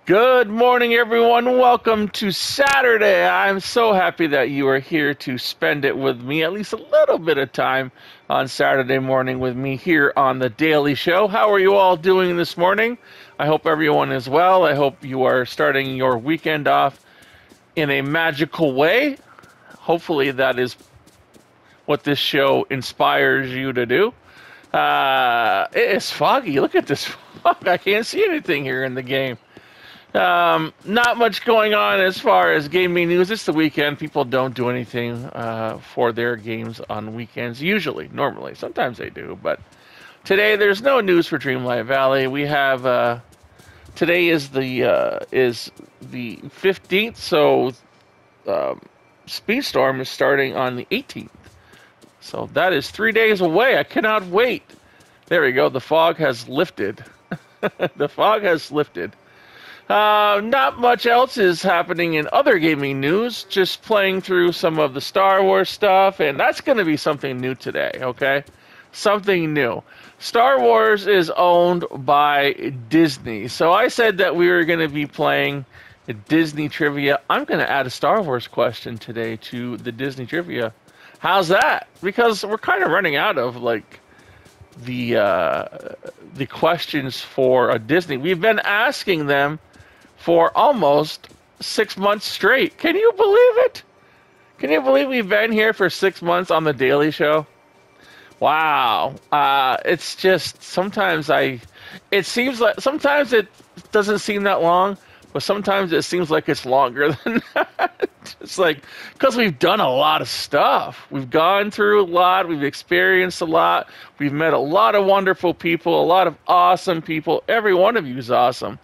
Good morning, everyone. Welcome to Saturday. I'm so happy that you are here to spend it with me, at least a little bit of time on Saturday morning with me here on The Daily Show. How are you all doing this morning? I hope everyone is well. I hope you are starting your weekend off in a magical way. Hopefully that is what this show inspires you to do. It is foggy. Look at this fog. I can't see anything here in the game. Not much going on as far as gaming news. It's the weekend. People don't do anything for their games on weekends. Usually, normally. Sometimes they do. But today there's no news for Dreamlight Valley. We have today is the 15th, so Speedstorm is starting on the 18th. So that is 3 days away. I cannot wait. There we go. The fog has lifted. The fog has lifted. Not much else is happening in other gaming news. Just playing through some of the Star Wars stuff, and that's going to be something new today, okay? Something new. Star Wars is owned by Disney, so I said that we were going to be playing Disney trivia. I'm going to add a Star Wars question today to the Disney trivia. How's that? Because we're kind of running out of, like, the questions for Disney. We've been asking them for almost 6 months straight. Can you believe it? Can you believe we've been here for 6 months on The Daily Show? Wow. It's just, sometimes it seems like, sometimes it doesn't seem that long, but sometimes it seems like it's longer than that. It's like, because we've done a lot of stuff. We've gone through a lot. We've experienced a lot. We've met a lot of wonderful people, a lot of awesome people. Every one of you is awesome.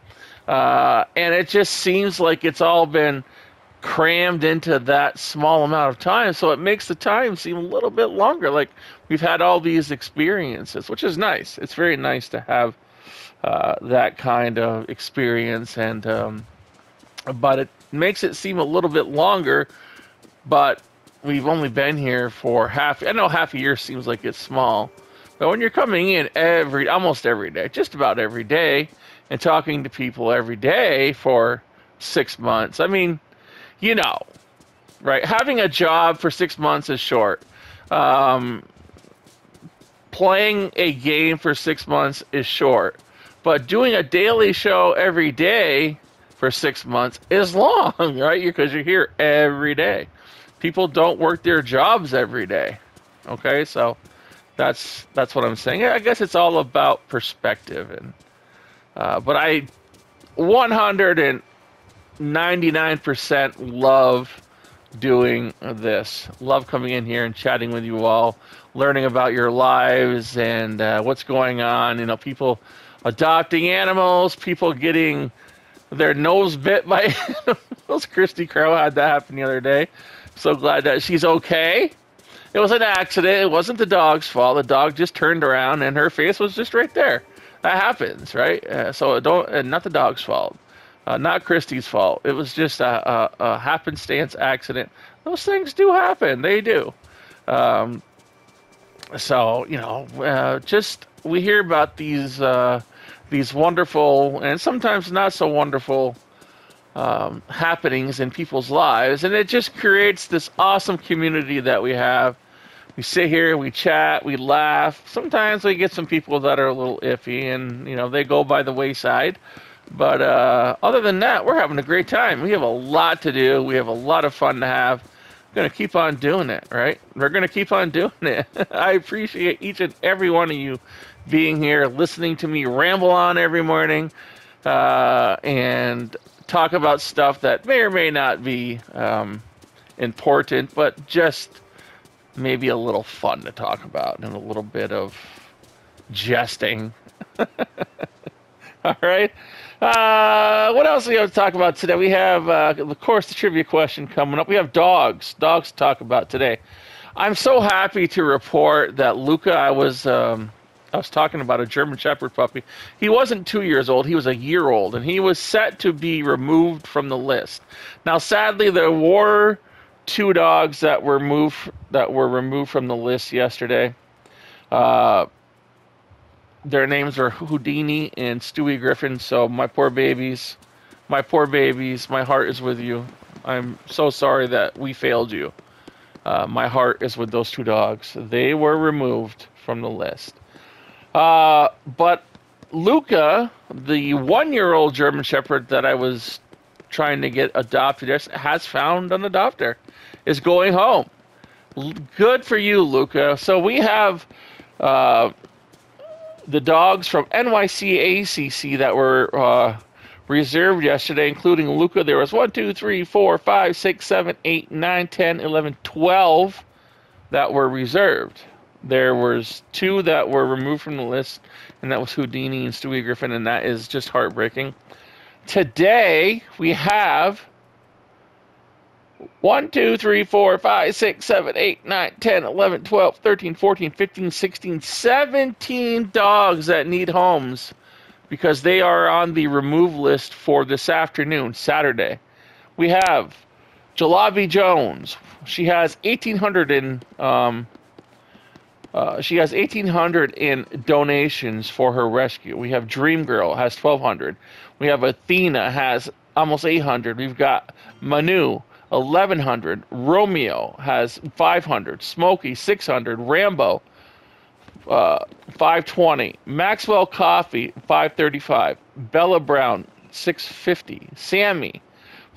And it just seems like it's all been crammed into that small amount of time, so it makes the time seem a little bit longer. Like, we've had all these experiences, which is nice. It's very nice to have that kind of experience, and but it makes it seem a little bit longer. But we've only been here for I know half a year seems like it's small, but when you're coming in almost every day, just about every day, and talking to people every day for 6 months. I mean, you know, right? Having a job for 6 months is short. Playing a game for 6 months is short. But doing a daily show every day for 6 months is long, right? Because you're here every day. People don't work their jobs every day. Okay, so that's what I'm saying. I guess it's all about perspective, and but I 199% love doing this. Love coming in here and chatting with you all, learning about your lives and what's going on. You know, people adopting animals, people getting their nose bit by animals. Kristy Crow had that happen the other day. So glad that she's okay. It was an accident. It wasn't the dog's fault. The dog just turned around and her face was just right there. That happens, right? So not the dog's fault, not Kristy's fault. It was just a happenstance accident. Those things do happen. They do. So, you know, just we hear about these wonderful and sometimes not so wonderful happenings in people's lives, and it just creates this awesome community that we have. We sit here, we chat, we laugh. Sometimes we get some people that are a little iffy, and, you know, they go by the wayside. But other than that, we're having a great time. We have a lot to do. We have a lot of fun to have. We're going to keep on doing it, right? We're going to keep on doing it. I appreciate each and every one of you being here, listening to me ramble on every morning, and talk about stuff that may or may not be important, but just maybe a little fun to talk about and a little bit of jesting. All right. What else do we have to talk about today? We have, of course, the trivia question coming up. We have dogs to talk about today. I'm so happy to report that Luca, I was talking about a German Shepherd puppy. He wasn't 2 years old. He was a year old, and he was set to be removed from the list. Now, sadly, there were 2 dogs that were removed from the list yesterday. Their names are Houdini and Stewie Griffin, so my poor babies My poor babies, my heart is with you. I'm so sorry that we failed you. My heart is with those 2 dogs. They were removed from the list. But Luca, the 1-year-old German Shepherd that I was trying to get adopted, has found an adopter, is going home. Good for you, Luca. So we have the dogs from NYCACC that were reserved yesterday, including Luca. There was 1, 2, 3, 4, 5, 6, 7, 8, 9, 10, 11, 12 that were reserved. There was 2 that were removed from the list, and that was Houdini and Stewie Griffin, and that is just heartbreaking. Today, we have 1, 2, 3, 4, 5, 6, 7, 8, 9, 10, 11, 12, 13, 14, 15, 16, 17 dogs that need homes because they are on the remove list for this afternoon, Saturday. We have Jalabi Jones. She has 1,800 in donations for her rescue. We have Dream Girl has 1,200. We have Athena has almost 800. We've got Manu 1,100. Romeo has 500. Smokey 600. Rambo 520. Maxwell Coffee 535. Bella Brown 650. Sammy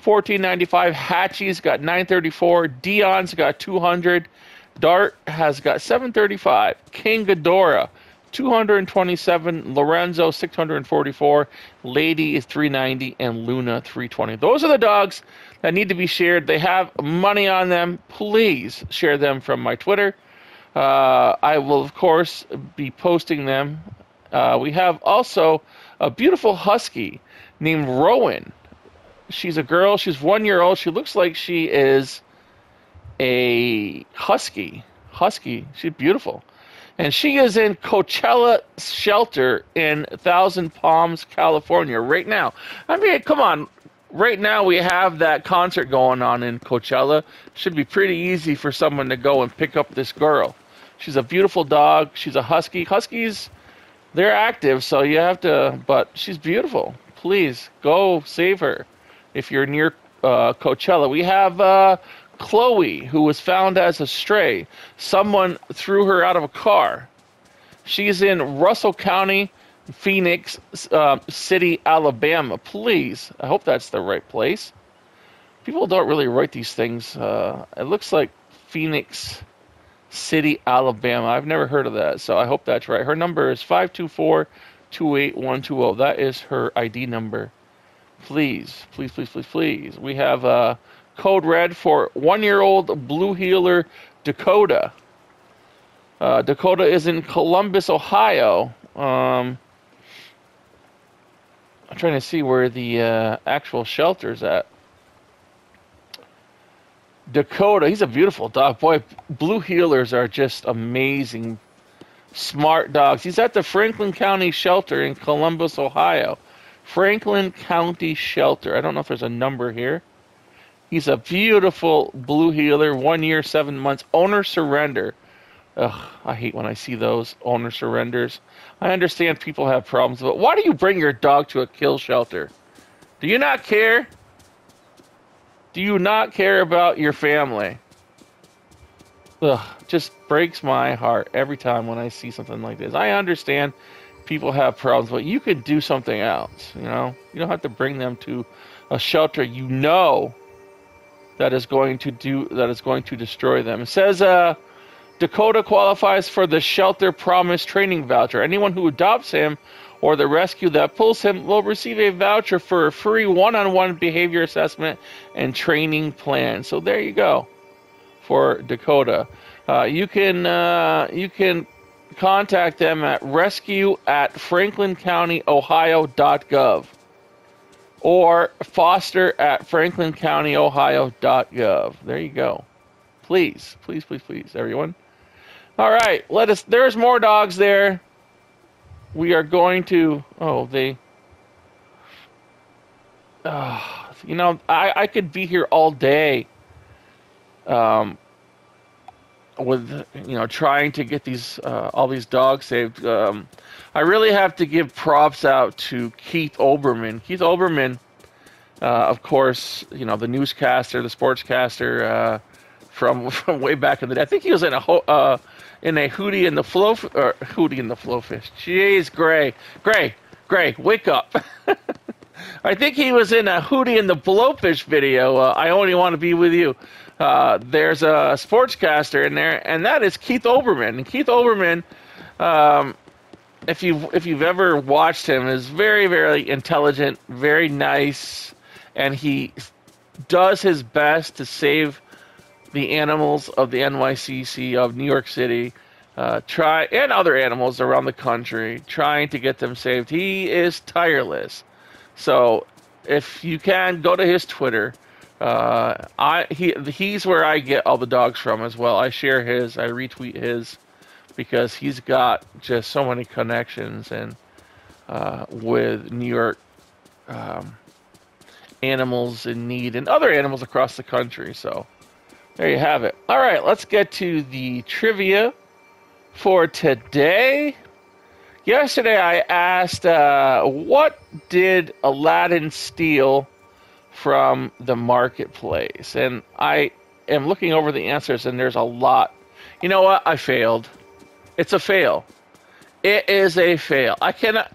1495. Hatchie's got 934. Dion's got 200. Dart has got 735. King Ghidorah 227. Lorenzo 644. Lady is 390, and Luna 320. Those are the dogs that need to be shared. They have money on them. Please share them from my Twitter. I will, of course, be posting them. We have also a beautiful husky named Rowan. She's a girl. She's 1 year old. She looks like she is a husky. She's beautiful. And she is in Coachella Shelter in Thousand Palms, California right now. I mean, come on. Right now we have that concert going on in Coachella. Should be pretty easy for someone to go and pick up this girl. She's a beautiful dog. She's a husky. Huskies, they're active, so you have to, but she's beautiful. Please go save her if you're near Coachella. We have Chloe, who was found as a stray. Someone threw her out of a car. She's in Russell County, Phoenix City, Alabama. Please, I hope that's the right place. People don't really write these things. It looks like Phoenix City, Alabama. I've never heard of that, so I hope that's right. Her number is 524-28120. That is her ID number. Please, please, please, please, please. We have code red for 1-year-old blue heeler Dakota. Dakota is in Columbus, Ohio. I'm trying to see where the actual shelter's at. Dakota, he's a beautiful dog. Boy, blue heelers are just amazing, smart dogs. He's at the Franklin County Shelter in Columbus, Ohio. Franklin County Shelter. I don't know if there's a number here. He's a beautiful blue heeler, 1 year, 7 months. Owner surrender. Ugh, I hate when I see those owner surrenders. I understand people have problems, but why do you bring your dog to a kill shelter? Do you not care? Do you not care about your family? Ugh, just breaks my heart every time when I see something like this. I understand people have problems, but you could do something else, you know? You don't have to bring them to a shelter you know that is going to destroy them. It says Dakota qualifies for the Shelter Promise training voucher. Anyone who adopts him or the rescue that pulls him will receive a voucher for a free one-on-one behavior assessment and training plan. So there you go for Dakota. You can contact them at rescue@franklincountyohio.gov or foster@franklincountyohio.gov. There you go. Please, please, please, please, everyone. All right, there's more dogs there. We are going to, I could be here all day with, trying to get all these dogs saved. I really have to give props out to Keith Olbermann. Keith Olbermann Of course, you know, the newscaster, the sportscaster from way back in the day. I think he was in a Hootie and the Hootie and the Flowfish. Jeez, Gray, wake up! I think he was in a Hootie and the Blowfish video. I only want to be with you. There's a sportscaster in there, and that is Keith Olbermann. And Keith Olbermann, if you've ever watched him, is very, very intelligent, very nice, and he does his best to save the animals of the NYCACC of New York City, and other animals around the country, trying to get them saved. He is tireless. So if you can, go to his Twitter. He's where I get all the dogs from as well. I share his, I retweet his, because he's got just so many connections and with New York animals in need and other animals across the country. So there you have it. All right, let's get to the trivia for today. Yesterday I asked, what did Aladdin steal from the marketplace? And I am looking over the answers, and there's a lot. You know what? I failed. It's a fail. It is a fail. I cannot,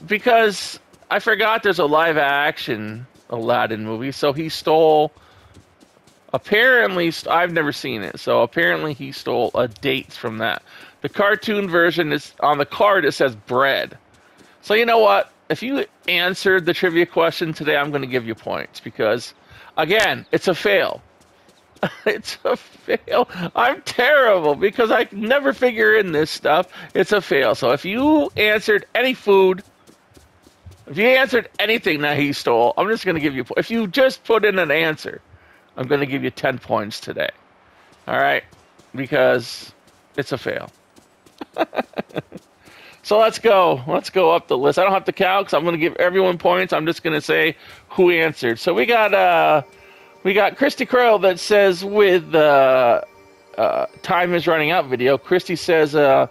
because I forgot there's a live action Aladdin movie, so he stole, apparently, I've never seen it, so apparently he stole a date from that. The cartoon version is on the card, it says bread. So you know what? If you answered the trivia question today, I'm going to give you points because, again, it's a fail. It's a fail. I'm terrible because I never figure in this stuff. It's a fail. So if you answered any food, if you answered anything that he stole, I'm just going to give you, if you just put in an answer, I'm going to give you 10 points today. All right? Because it's a fail. So let's go. Let's go up the list. I don't have to count because I'm going to give everyone points. I'm just going to say who answered. So we got Kristy Crow that says with time is running out video. Kristy says, I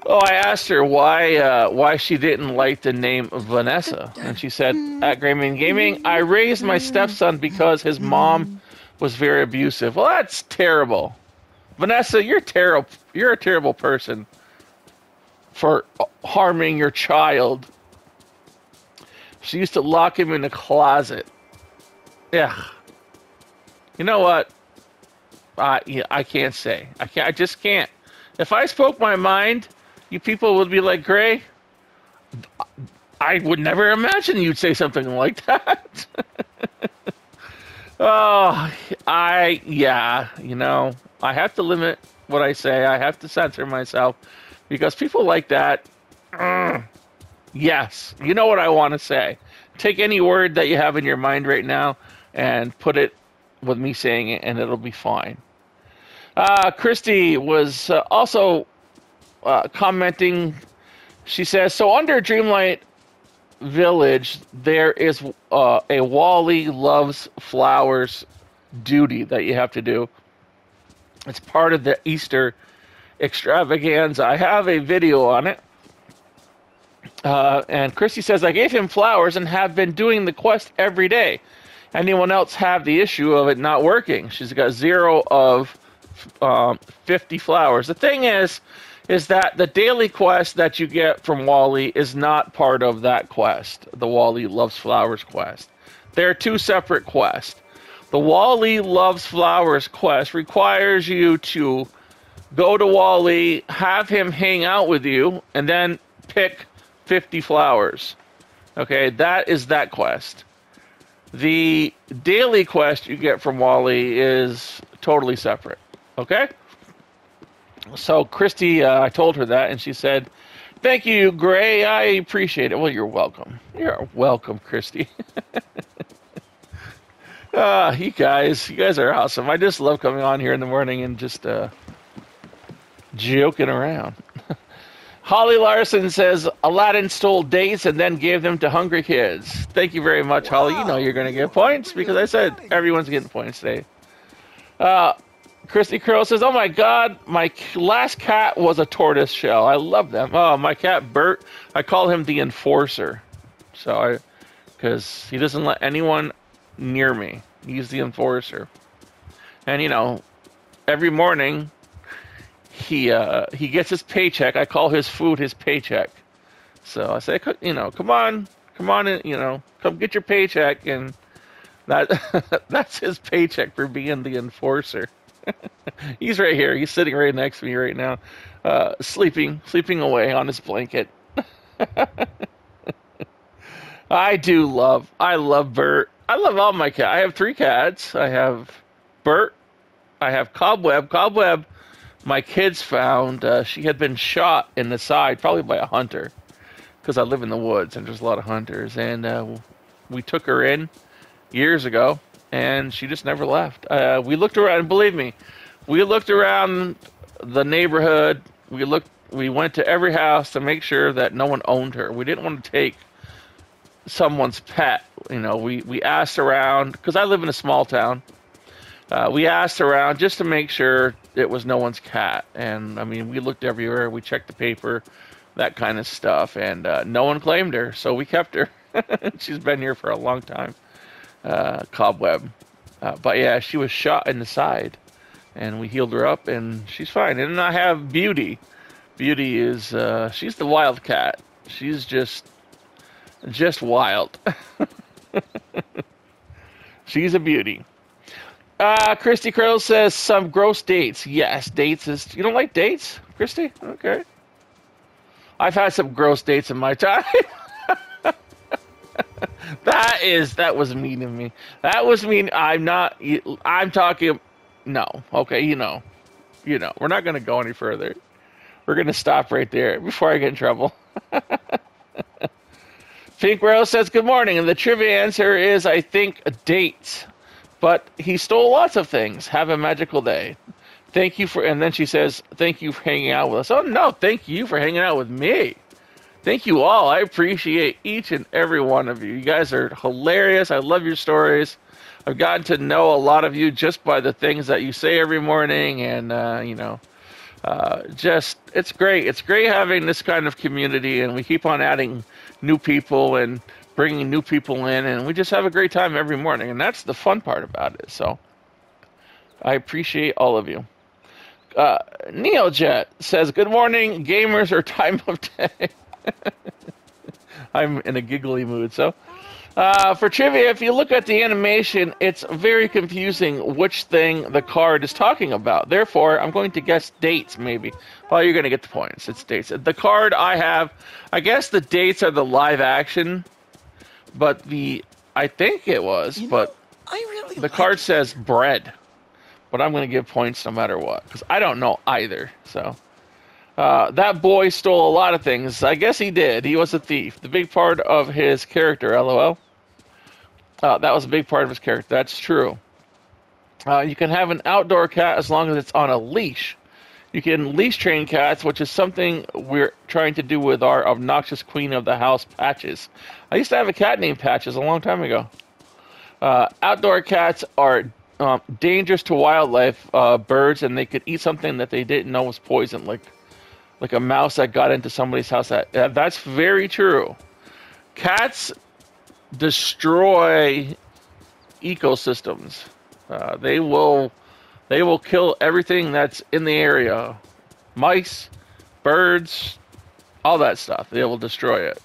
asked her why she didn't like the name Vanessa, and she said at Grayman Gaming, I raised my stepson because his mom was very abusive. Well, that's terrible. Vanessa, you're terrible. You're a terrible person for harming your child. She used to lock him in the closet. Yeah. You know what? I can't say. I just can't. If I spoke my mind, you people would be like, Gray, I would never imagine you'd say something like that. I have to limit what I say. I have to censor myself because people like that, yes, you know what I want to say. Take any word that you have in your mind right now and put it with me saying it, and it'll be fine. Kristy was also commenting. She says, so under Dreamlight Village, there is a Wally Loves Flowers duty that you have to do. It's part of the Easter extravaganza. I have a video on it. And Kristy says, I gave him flowers and have been doing the quest every day. Anyone else have the issue of it not working? She's got 0 of 50 flowers. The thing is that the daily quest that you get from Wally is not part of that quest, the Wally Loves Flowers quest. They're two separate quests. The Wally Loves Flowers quest requires you to go to Wally, have him hang out with you, and then pick 50 flowers. Okay, that is that quest. The daily quest you get from Wally is totally separate. Okay? So Kristy, I told her that, and she said, thank you, Gray. I appreciate it. Well, you're welcome. You're welcome, Kristy. You guys are awesome. I just love coming on here in the morning and just joking around. Holly Larson says, Aladdin stole dates and then gave them to hungry kids. Thank you very much, Holly. You know you're going to get points because I said everyone's getting points today. Kristy Crow says, oh my God, my last cat was a tortoise shell. I love them. Oh, my cat Bert, I call him the enforcer. So because he doesn't let anyone near me. He's the enforcer. And, every morning he gets his paycheck. I call his food his paycheck. So I say, come on, come get your paycheck. And that's his paycheck for being the enforcer. He's right here. He's sitting right next to me right now, sleeping away on his blanket. I love Bert. I love all my cats. I have 3 cats. I have Bert. I have Cobweb. Cobweb, my kids found. She had been shot in the side, probably by a hunter, because I live in the woods and there's a lot of hunters. And we took her in years ago, and she just never left. We looked around, believe me, we looked around the neighborhood. We went to every house to make sure that no one owned her. We didn't want to take someone's pet. We asked around, because I live in a small town. We asked around just to make sure it was no one's cat. And I mean, we looked everywhere. We checked the paper, that kind of stuff, and no one claimed her, so we kept her. She's been here for a long time. Cobweb. But yeah, she was shot in the side, and we healed her up, and she's fine. And then I have Beauty. Beauty is, she's the wild cat. She's just wild. She's a beauty. Kristy Crow says some gross dates. Yes, dates is, you don't like dates, Kristy? Okay. I've had some gross dates in my time. That was mean of me. That was mean. I'm talking, no. Okay, we're not going to go any further. We're going to stop right there before I get in trouble. Pink Rose says, good morning. And the trivia answer is, I think, dates. But he stole lots of things. Have a magical day. Thank you and then she says, thank you for hanging out with us. Oh, no, thank you for hanging out with me. Thank you all. I appreciate each and every one of you. You guys are hilarious. I love your stories. I've gotten to know a lot of you just by the things that you say every morning. And, it's great. It's great having this kind of community. And we keep on adding new people and bringing new people in, and we just have a great time every morning, and that's the fun part about it. So I appreciate all of you. Neojet says, good morning, gamers, or time of day. I'm in a giggly mood. So for trivia, if you look at the animation, it's very confusing which thing the card is talking about. Therefore, I'm going to guess dates, maybe. Well, you're going to get the points. It's dates. The card I have, I guess the dates are the live action. But I think it was, but the card says bread. But I'm going to give points no matter what, because I don't know either. So that boy stole a lot of things. I guess he did. He was a thief. The big part of his character, LOL. That was a big part of his character. That's true. You can have an outdoor cat as long as it's on a leash. You can leash train cats, which is something we're trying to do with our obnoxious queen of the house, Patches. I used to have a cat named Patches a long time ago. Outdoor cats are dangerous to wildlife, birds, and they could eat something that they didn't know was poison, like a mouse that got into somebody's house. That's very true. Cats destroy ecosystems. They will kill everything that's in the area. Mice, birds, all that stuff. They will destroy it.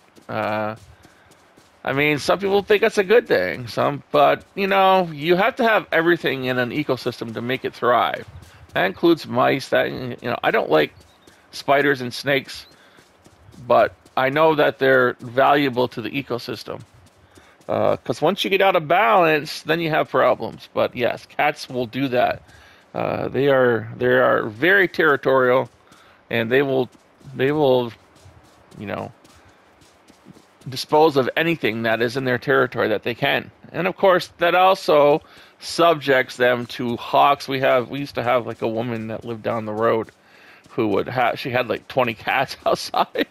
I mean, some people think that's a good thing. But you have to have everything in an ecosystem to make it thrive. That includes mice. I don't like spiders and snakes, but I know that they're valuable to the ecosystem. Because once you get out of balance, then you have problems. But yes, cats will do that. They are very territorial, and they will dispose of anything that is in their territory that they can. And of course, that also subjects them to hawks. We used to have like a woman that lived down the road who she had like 20 cats outside,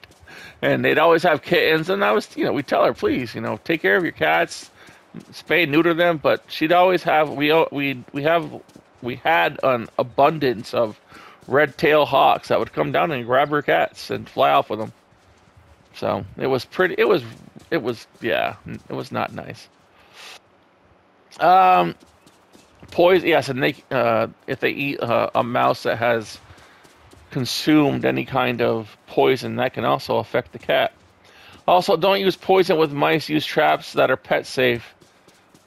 and they'd always have kittens. And we tell her, please, take care of your cats, spay and neuter them. But she'd always have, we had an abundance of red-tailed hawks that would come down and grab her cats and fly off with them. So it was yeah, it was not nice. Poison, yes, and if they eat a mouse that has consumed any kind of poison, that can also affect the cat. Also, don't use poison with mice. Use traps that are pet safe.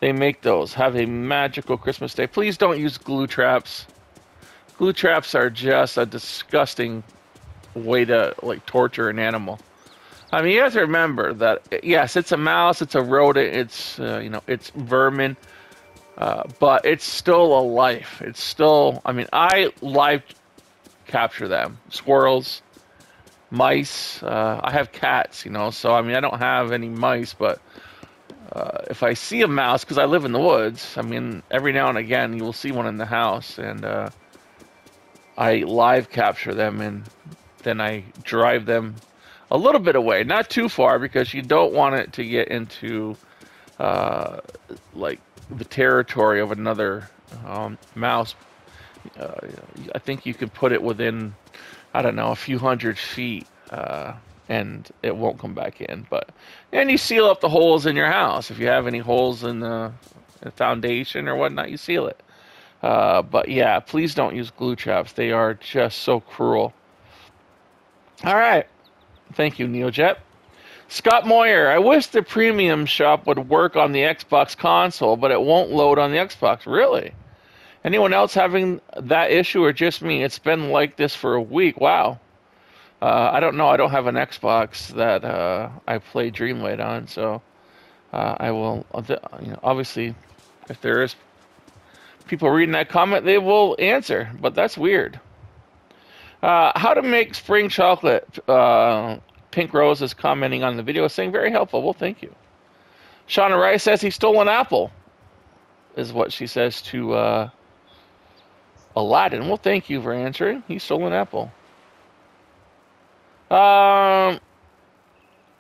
They make those. Have a magical Christmas day. Please don't use glue traps. Glue traps are just a disgusting way to like torture an animal. I mean, you have to remember that yes, it's a mouse, it's a rodent, it's it's vermin, but it's still a life. It's still. I mean, I live capture them. Squirrels, mice. I have cats, so I mean, I don't have any mice, but if I see a mouse, because I live in the woods, I mean, every now and again you will see one in the house, and I live capture them, and then I drive them a little bit away, not too far, because you don't want it to get into like the territory of another mouse. I think you can put it within, I don't know, a few 100 feet, and it won't come back in. And you seal up the holes in your house. If you have any holes in the foundation or whatnot, you seal it. But yeah, please don't use glue traps. They are just so cruel. All right. Thank you, Neojet. Scott Moyer, I wish the premium shop would work on the Xbox console, but it won't load on the Xbox. Really? Anyone else having that issue or just me? It's been like this for a week. Wow. I don't know. I don't have an Xbox that I play Dreamlight on, so I will, obviously, if there is people reading that comment, they will answer, but that's weird. How to make spring chocolate. Pink Rose is commenting on the video saying very helpful. Well, thank you. Shawna Rice says he stole an apple, is what she says to Aladdin. Well, thank you for answering. He stole an apple. Shawna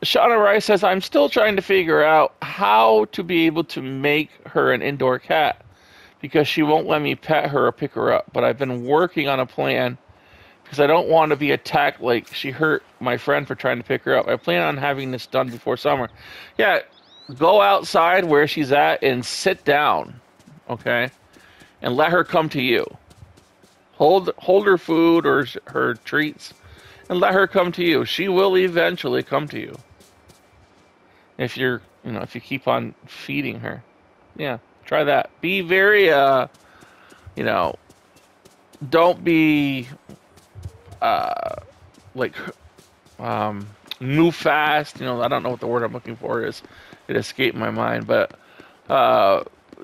Rice says, I'm still trying to figure out how to be able to make her an indoor cat because she won't let me pet her or pick her up. But I've been working on a plan because I don't want to be attacked like she hurt my friend for trying to pick her up. I plan on having this done before summer. Yeah, go outside where she's at and sit down, okay? And let her come to you. Hold her food or her treats and let her come to you. She will eventually come to you. If you keep on feeding her. Yeah, try that. Be very, don't be move fast. I don't know what the word I'm looking for is. It escaped my mind, but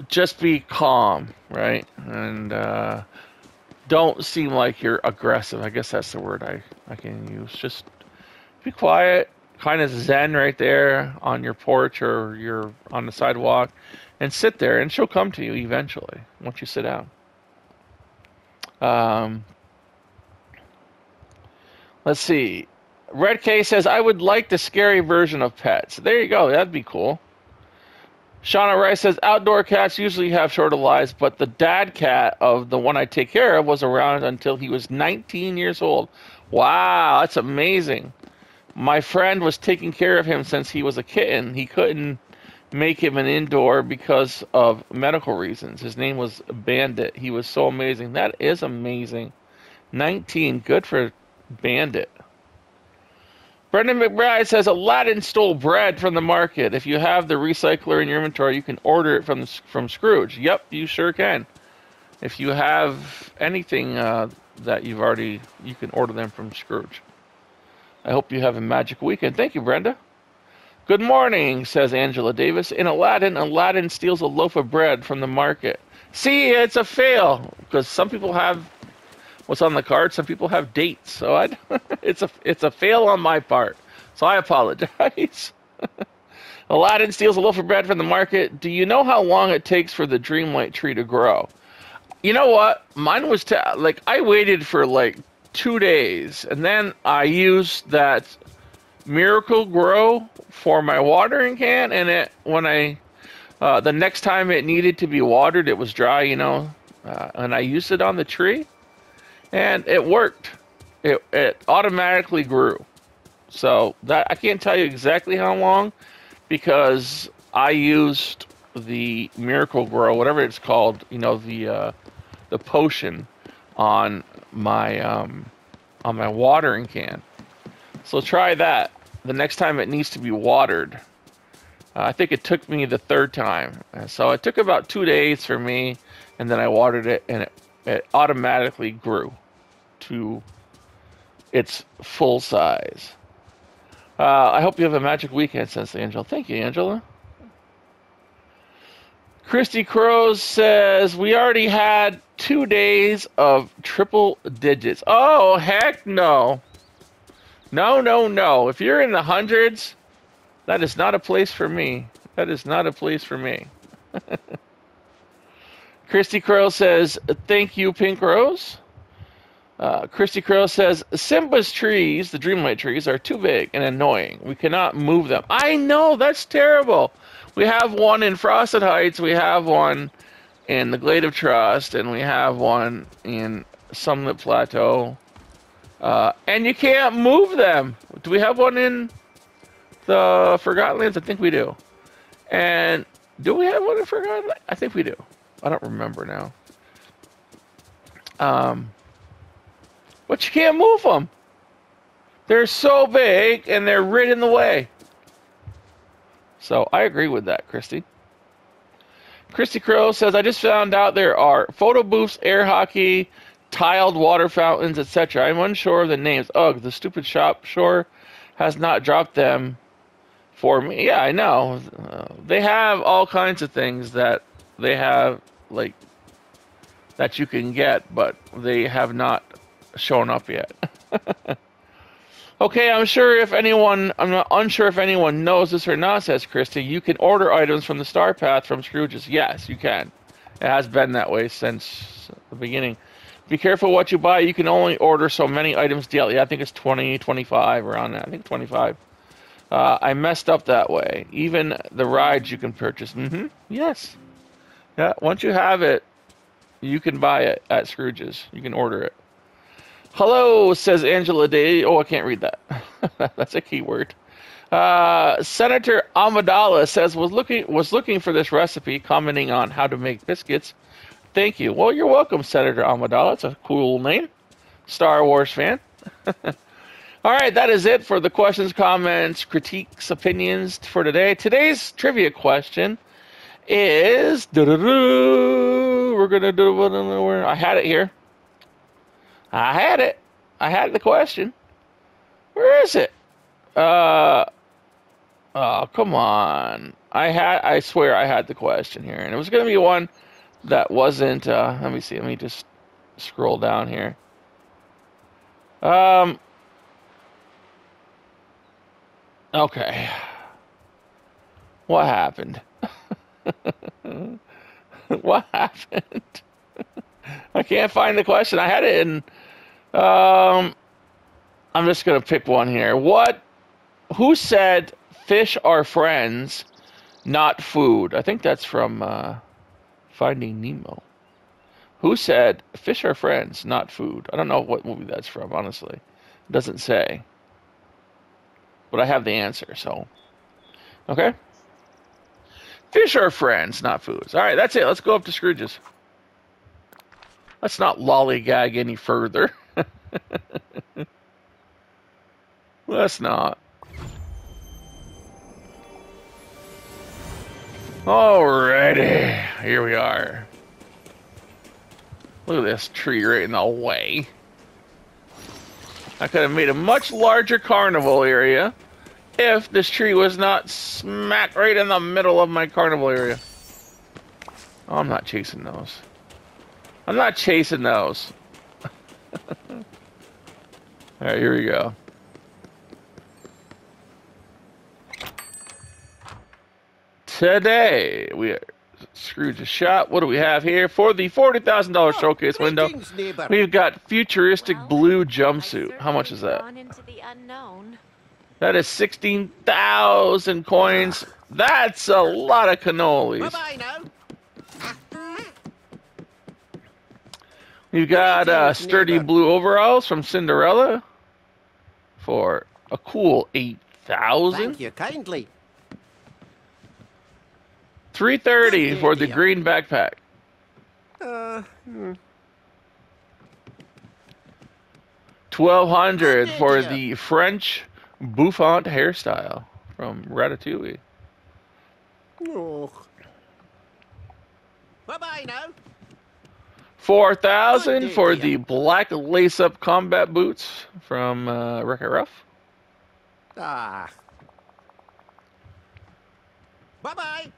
just be calm, right? And don't seem like you're aggressive. I guess that's the word I can use. Just be quiet, kind of zen right there on your porch or you're on the sidewalk, and sit there, and she'll come to you eventually once you sit down. Let's see. Red K says, I would like the scary version of pets. There you go. That'd be cool. Shawna Rice says, outdoor cats usually have shorter lives, but the dad cat of the one I take care of was around until he was 19 years old. Wow, that's amazing. My friend was taking care of him since he was a kitten. He couldn't make him an indoor because of medical reasons. His name was Bandit. He was so amazing. That is amazing. 19. Good for Bandit. Brenda McBride says, Aladdin stole bread from the market. If you have the recycler in your inventory, you can order it from Scrooge. Yep, you sure can. If you have anything that you can order them from Scrooge. I hope you have a magic weekend. Thank you, Brenda. Good morning, says Angela Davis. In Aladdin steals a loaf of bread from the market. See, it's a fail, because some people have what's on the card. Some people have dates, so it's a fail on my part. So I apologize. Aladdin steals a loaf of bread from the market. Do you know how long it takes for the Dreamlight tree to grow? You know what? Mine was I waited for 2 days, and then I used that Miracle Grow for my watering can, and the next time it needed to be watered, it was dry, and I used it on the tree. And it worked. It automatically grew. So that I can't tell you exactly how long because I used the Miracle Grow, whatever it's called, you know, the potion on my watering can. So try that the next time it needs to be watered. I think it took me the third time. So it took about 2 days for me, and then I watered it, and it automatically grew to its full size. I hope you have a magic weekend, says Angela. Thank you, Angela. Kristy Crows says, we already had 2 days of triple digits. Oh, heck no. No, no, no. If you're in the hundreds, that is not a place for me. That is not a place for me. Kristy Crow says, thank you, Pink Rose. Kristy Crow says, Simba's trees, the Dreamlight trees, are too big and annoying. We cannot move them. I know, that's terrible. We have one in Frosted Heights, we have one in the Glade of Trust, and we have one in Sunlit Plateau. And you can't move them. Do we have one in the Forgotten Lands? I think we do. And do we have one in Forgotten Lands? I think we do. I don't remember now. But you can't move them. They're so big and they're right in the way. So I agree with that, Kristy. Kristy Crow says, I just found out there are photo booths, air hockey, tiled water fountains, etc. I'm unsure of the names. Ugh, the stupid shop sure has not dropped them for me. Yeah, I know. They have all kinds of things that they have, like, that you can get, but they have not shown up yet. Okay, I'm unsure if anyone knows this or not, says Kristy. You can order items from the Star Path from Scrooges. Yes, you can. It has been that way since the beginning. Be careful what you buy. You can only order so many items daily. I think it's 20, 25, around that. I think 25. I messed up that way. Even the rides you can purchase. Yes. Yeah, once you have it, you can buy it at Scrooges. You can order it. Hello, says Angela Day. Oh, I can't read that. That's a keyword. Senator Amidala says, was looking for this recipe, commenting on how to make biscuits. Thank you. Well, you're welcome, Senator Amidala. It's a cool name. Star Wars fan. All right, that is it for the questions, comments, critiques, opinions for today. Today's trivia question is... We're going to do it. I had it here. I had it. I had the question. Where is it? Oh, come on. I swear I had the question here. And it was going to be one that wasn't, let me see. Let me just scroll down here. Okay. What happened? What happened? I can't find the question. I had it in, I'm just going to pick one here. Who said fish are friends, not food? I think that's from Finding Nemo. Who said fish are friends, not food? I don't know what movie that's from, honestly. It doesn't say. But I have the answer, so. Okay. Fish are friends, not foods. All right, that's it. Let's go up to Scrooges. Let's not lollygag any further. Let's not. Alrighty. Here we are. Look at this tree right in the way. I could have made a much larger carnival area if this tree was not smack right in the middle of my carnival area. Oh, I'm not chasing those. I'm not chasing those. Alright, here we go. Today, we are Scrooge's shop. What do we have here? For the $40,000 showcase window, we've got futuristic blue jumpsuit. How much is that? That is 16,000 coins. That's a lot of cannolis. We've got sturdy blue overalls from Cinderella for a cool 8,000. Thank you kindly. 330 Good for the dear. green backpack. 1,200 Good for dear. the French bouffant hairstyle from Ratatouille. Oh. Bye-bye now. 4,000 Good for dear. the black lace-up combat boots from Wreck-It Ralph. Ah. Bye-bye.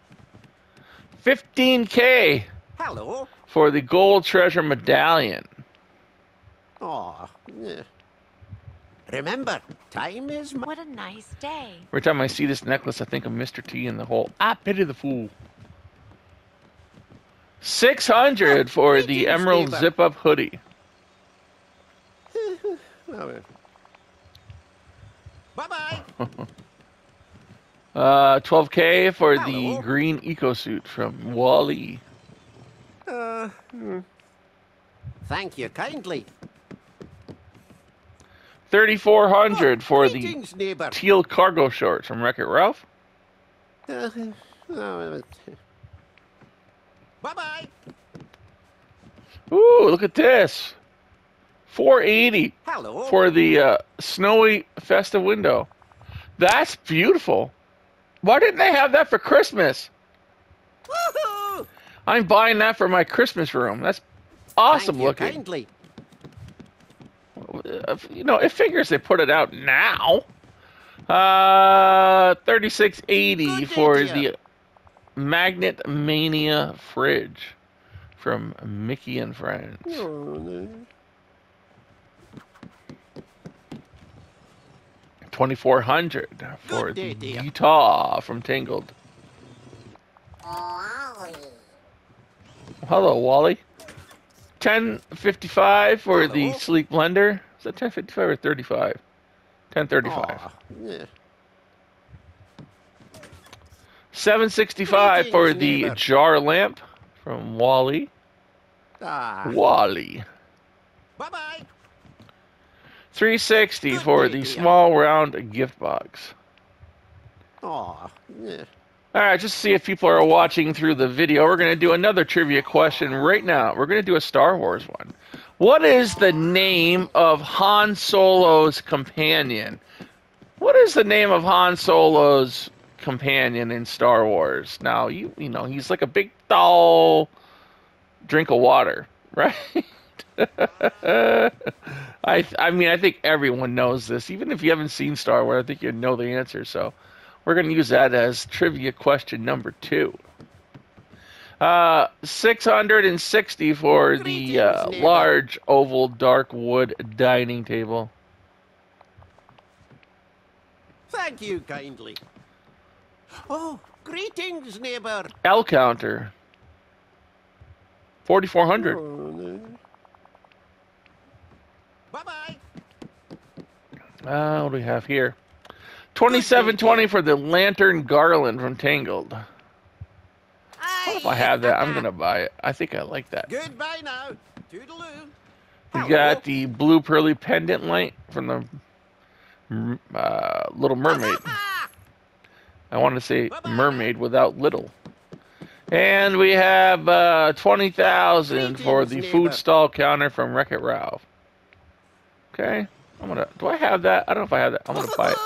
15K Hello. for the gold treasure medallion. Oh. Remember, time is What a nice day. Every time I see this necklace, I think of Mr. T and the whole I pity the fool. 600 for the greetings, emerald neighbor. zip-up hoodie. Bye-bye. 12K for the Hello. green eco suit from Wall-E. Thank you kindly. 3,400 for the Greetings, neighbor. teal cargo shorts from Wreck-It Ralph. Bye-bye. Ooh, look at this. 480 Hello. for the snowy festive window. That's beautiful. Why didn't they have that for Christmas? Woohoo! I'm buying that for my Christmas room. That's awesome Thank you looking. kindly. You know, it figures they put it out now. 3680 Good for idea. the Magnet Mania fridge from Mickey and Friends. 2,400 for Good the idea. guitar from Tangled. Hello, Wally. 1055 for the Hello. sleek blender. Is that 1055 or 35? 1035. Aw, yeah. 765 for Greetings, the neighbor. jar lamp from Wally. Ah. Wally. Bye-bye. 360 Good for day, the dear. small round gift box. Aw, yeah. All right, just to see if people are watching through the video, we're going to do another trivia question right now. We're going to do a Star Wars one. What is the name of Han Solo's companion? What is the name of Han Solo's companion in Star Wars? Now, you know, he's like a big, tall drink of water, right? I mean, I think everyone knows this. Even if you haven't seen Star Wars, I think you know the answer. So we're going to use that as trivia question number 2. 660 for the Greetings, neighbor. large oval dark wood dining table. Thank you kindly. Oh, greetings, neighbor. L counter. 4,400. Bye-bye. What do we have here? 2720 for the lantern garland from Tangled. What if I have that? I'm going to buy it. I think I like that. Goodbye now. Toodaloo. We Hello. got the blue pearly pendant light from the Little Mermaid. I want to say mermaid without little. And we have 20,000 for the Greetings, food neighbor. stall counter from Wreck-It Ralph. Okay, do I have that? I don't know if I have that. I'm gonna buy it.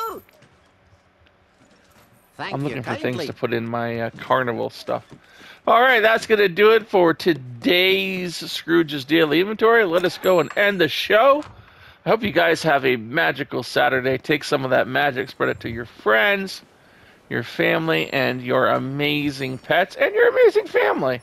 Thank I'm you looking for kindly. things to put in my carnival stuff. All right, that's gonna do it for today's Scrooge's Daily Inventory. Let us go and end the show. I hope you guys have a magical Saturday. Take some of that magic, spread it to your friends, your family, and your amazing pets, and your amazing family.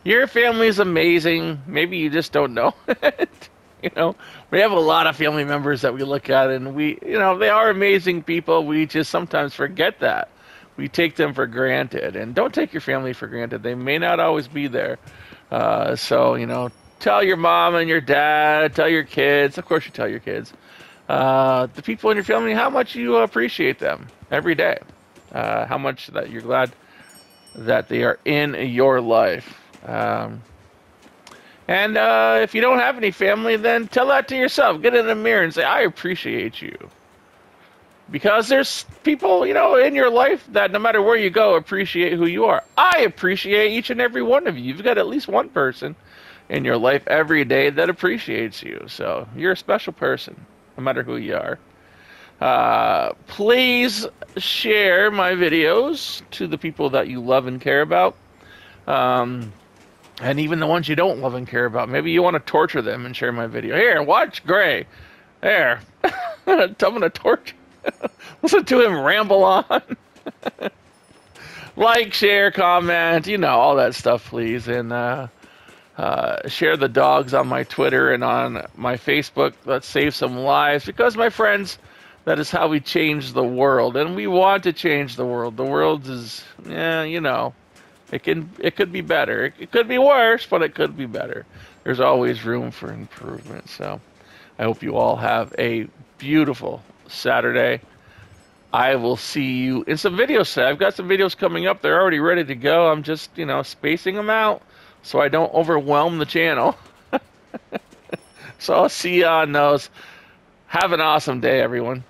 Your family is amazing. Maybe you just don't know it. You know, we have a lot of family members that we look at, and they are amazing people. We just sometimes forget that. We take them for granted, and don't take your family for granted. They may not always be there. So, tell your mom and your dad, tell your kids. Of course, you tell your kids. The people in your family, how much you appreciate them every day. How much that you're glad that they are in your life. And if you don't have any family, then tell that to yourself. Get in the mirror and say, I appreciate you. Because there's people, you know, in your life that no matter where you go, appreciate who you are. I appreciate each and every one of you. You've got at least one person in your life every day that appreciates you. So you're a special person, no matter who you are. Please share my videos to the people that you love and care about. And even the ones you don't love and care about. Maybe you want to torture them and share my video. Here, watch Gray. There. I'm going to torture. Listen to him ramble on. Like, share, comment, you know, all that stuff, please. And share the dogs on my Twitter and on my Facebook. Let's save some lives. Because, my friends, that is how we change the world. And we want to change the world. The world is, yeah, you know, it could be better. It could be worse, but it could be better. There's always room for improvement. So I hope you all have a beautiful Saturday. I will see you in some videos. I've got some videos coming up. They're already ready to go. I'm just, you know, spacing them out so I don't overwhelm the channel. So I'll see you on those. Have an awesome day, everyone.